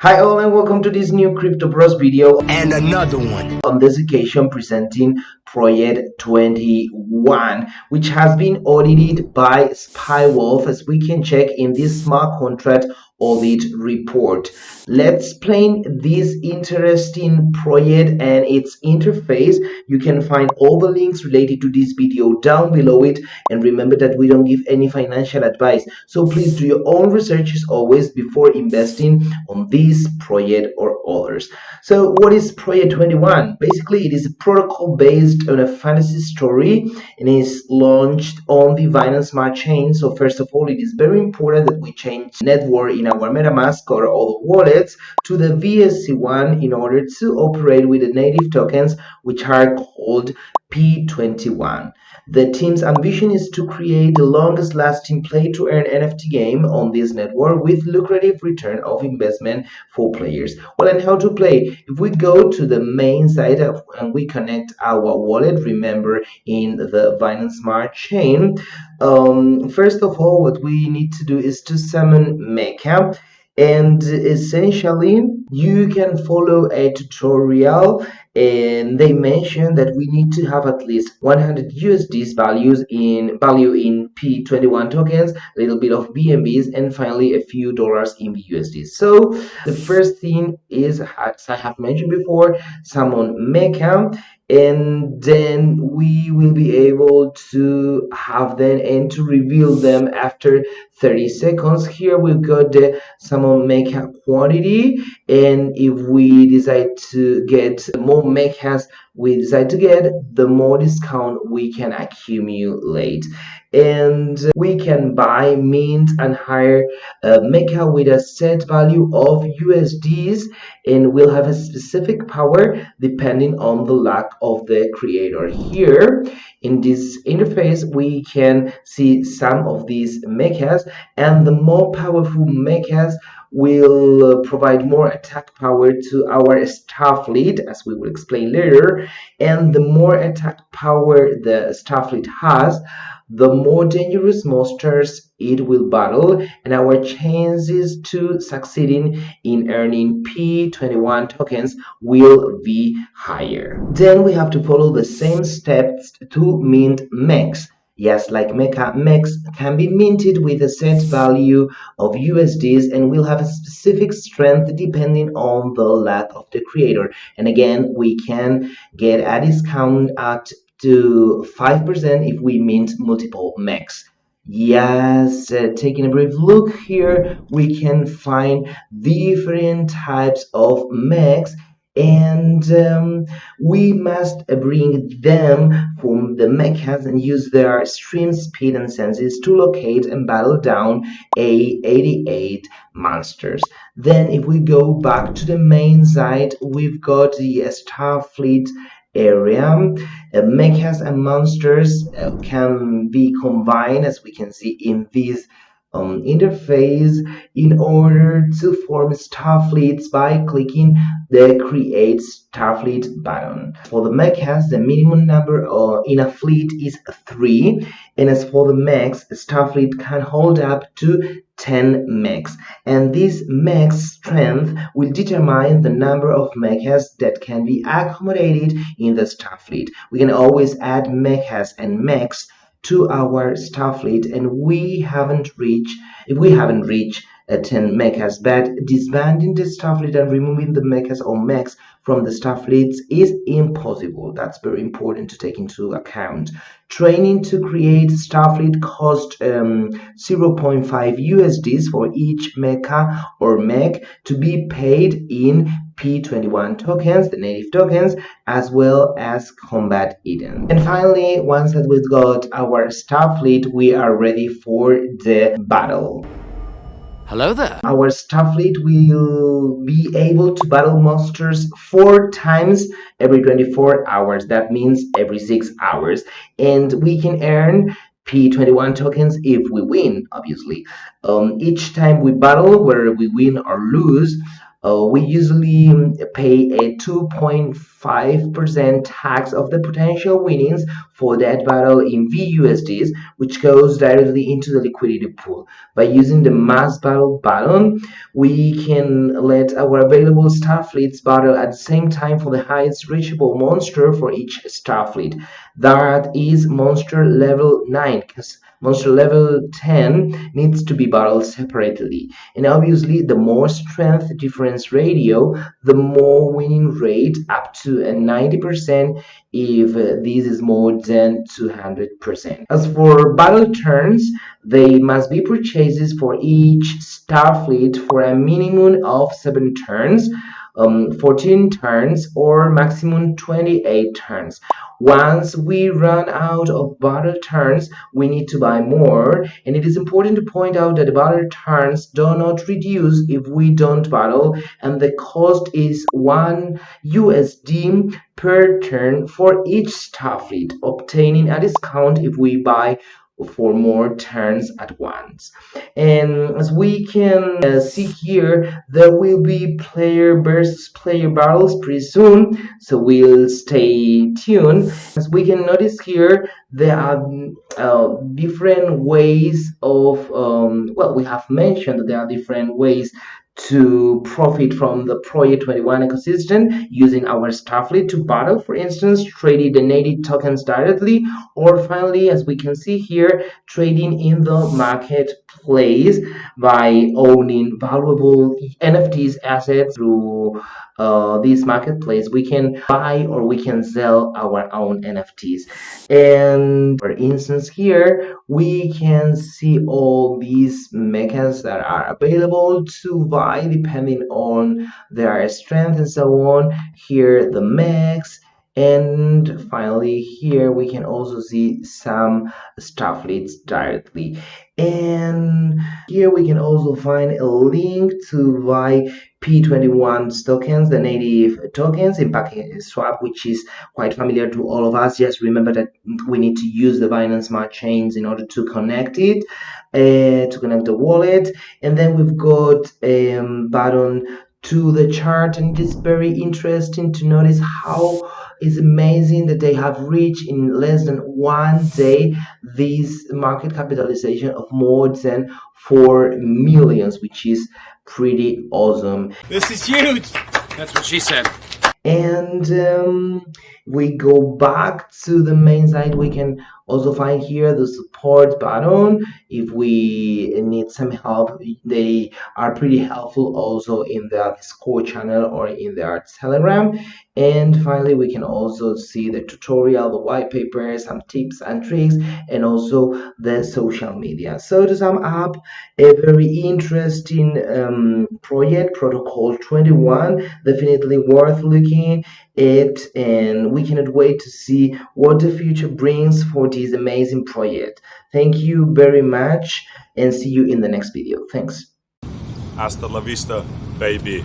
Hi all and welcome to this new Crypto Bros video and another one. On this occasion presenting Project 21, which has been audited by Spywolf, as we can check in this smart contract audit report. Let's explain this interesting project and its interface. You can find all the links related to this video down below it, and remember that we don't give any financial advice, so please do your own researches always before investing on this project or others. So what is Project 21? Basically, it is a protocol based on a fantasy story and is launched on the Binance Smart Chain. So first of all, it is very important that we change network in our MetaMask or other wallets to the BSC1 in order to operate with the native tokens, which are called P21. The team's ambition is to create the longest lasting play to earn NFT game on this network with lucrative return of investment for players. Well, and how to play? If we go to the main site and we connect our wallet, remember in the Binance Smart Chain, first of all, what we need to do is to summon Mecha. And essentially you can follow a tutorial, and they mention that we need to have at least 100 USDs value in P21 tokens, a little bit of BNBs, and finally a few dollars in BUSDs. So the first thing is, as I have mentioned before, summon Mecha, and then we will be able to have them and to reveal them after 30 seconds. Here we've got the summon mecha quantity, and if we decide to get more mechas we decide to get, the more discount we can accumulate. And we can buy, mint, and hire mecha with a set value of USDs, and we'll have a specific power depending on the luck of the creator. Here in this interface we can see some of these mechas, and the more powerful mechas will provide more attack power to our star fleet, as we will explain later. And the more attack power the star fleet has, the more dangerous monsters it will battle, and our chances to succeeding in earning P21 tokens will be higher. Then we have to follow the same steps to mint mechs. Yes, like mechs can be minted with a set value of USDs and will have a specific strength depending on the luck of the creator. And again, we can get a discount at to 5% if we mint multiple mechs. Yes, taking a brief look here, we can find different types of mechs, and we must bring them from the mechas and use their stream speed and senses to locate and battle down 88 monsters. Then if we go back to the main site, we've got the Starfleet area. Mechas and monsters can be combined, as we can see in this interface, in order to form starfleets by clicking the create starfleet button. For the mechas, the minimum number in a fleet is 3, and as for the mechs, starfleet can hold up to 10 mechs, and this mech's strength will determine the number of mechas that can be accommodated in the starfleet. We can always add mechas and mechs to our starfleet, and if we haven't reached 10 mechas, but disbanding the starfleet and removing the mechas or mechs from the starfleets is impossible. That's very important to take into account. Training to create starfleet cost 0.5 USDs for each mecha or mech, to be paid in P21 tokens, the native tokens, as well as combat items. And finally, once that we've got our starfleet, we are ready for the battle. Hello there. Our starfleet will be able to battle monsters 4 times every 24 hours. That means every 6 hours. And we can earn P21 tokens if we win, obviously. Each time we battle, whether we win or lose, We usually pay a 2.5% tax of the potential winnings for that battle in VUSDs, which goes directly into the liquidity pool. By using the mass battle button, we can let our available star fleets battle at the same time for the highest reachable monster for each star fleet. That is monster level 9, because monster level 10 needs to be battled separately. And obviously, the more strength difference ratio, the more winning rate, up to a 90% if this is more than 200%. As for battle turns, they must be purchases for each starfleet for a minimum of 7 turns, 14 turns, or maximum 28 turns. Once we run out of battle turns, we need to buy more, and it is important to point out that the battle turns do not reduce if we don't battle, and the cost is 1 USD per turn for each starfleet, obtaining a discount if we buy for more turns at once. And as we can see here, there will be player versus player battles pretty soon, so we'll stay tuned. As we can notice here, there are different ways of well, we have mentioned that there are different ways to profit from the Project 21 ecosystem using our Starfleet to battle, for instance, trading the native tokens directly, or finally, as we can see here, trading in the marketplace by owning valuable NFTs assets through this marketplace. We can buy or we can sell our own NFTs. And for instance, here we can see all these mechas that are available to buy depending on their strength and so on. Here, the mechs. And finally, here we can also see some starfleets directly. And here we can also find a link to buy P21 tokens, the native tokens in packet swap, which is quite familiar to all of us. Just remember that we need to use the Binance Smart Chains in order to connect it, to connect the wallet. And then we've got button to the chart, and it's very interesting to notice how it's amazing that they have reached in less than 1 day this market capitalization of more than 4 millions, which is pretty awesome. This is huge! That's what she said. And we go back to the main site. We can also find here the support button if we need some help. They are pretty helpful also in their Discord channel or in their Telegram. And finally, we can also see the tutorial, the white paper, some tips and tricks, and also the social media. So to sum up, a very interesting project, Protocol 21, definitely worth looking at, and we cannot wait to see what the future brings for this amazing project. Thank you very much, and see you in the next video. Thanks. Hasta la vista, baby.